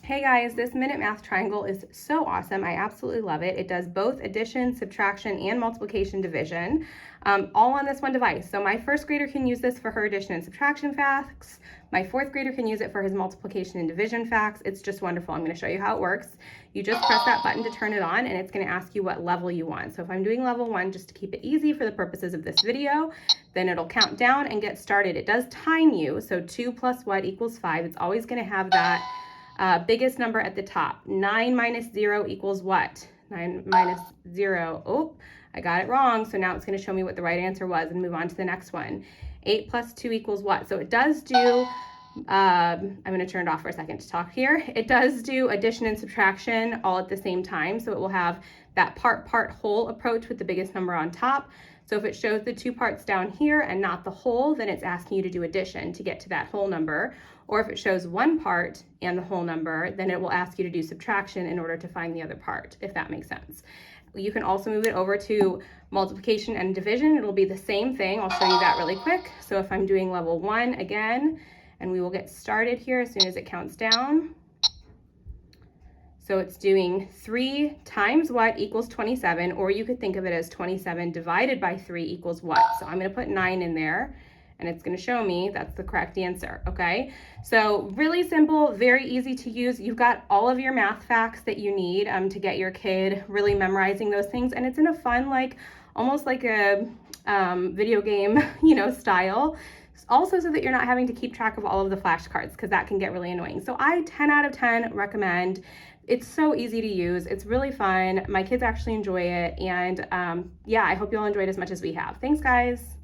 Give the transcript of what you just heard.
Hey guys, this minute math triangle is so awesome. I absolutely love it. It does both addition, subtraction, and multiplication division, all on this one device. So my first grader can use this for her addition and subtraction facts. My fourth grader can use it for his multiplication and division facts. It's just wonderful. I'm going to show you how it works. You just press that button to turn it on, and it's going to ask you what level you want. So if I'm doing level 1, just to keep it easy for the purposes of this video, then it'll count down and get started. It does time you, so 2 plus what equals 5. It's always going to have that biggest number at the top. 9 minus 0 equals what? 9 minus 0. Oh, I got it wrong. So now it's going to show me what the right answer was and move on to the next one. 8 plus 2 equals what? So it does do, I'm going to turn it off for a second to talk here. It does do addition and subtraction all at the same time. So it will have that part whole approach with the biggest number on top. So if it shows the 2 parts down here and not the whole, then it's asking you to do addition to get to that whole number. Or if it shows 1 part and the whole number, then it will ask you to do subtraction in order to find the other part, if that makes sense. You can also move it over to multiplication and division. It'll be the same thing. I'll show you that really quick. So if I'm doing level 1 again, and we will get started here as soon as it counts down. So it's doing 3 times what equals 27, or you could think of it as 27 divided by 3 equals what? So I'm going to put 9 in there, and it's going to show me that's the correct answer, okay? So really simple, very easy to use. You've got all of your math facts that you need to get your kid really memorizing those things, and it's in a fun, like almost like a video game, style. Also so that you're not having to keep track of all of the flashcards, because that can get really annoying. So I 10 out of 10 recommend. It's so easy to use. It's really fun. My kids actually enjoy it. And yeah, I hope you all enjoyed as much as we have. Thanks, guys.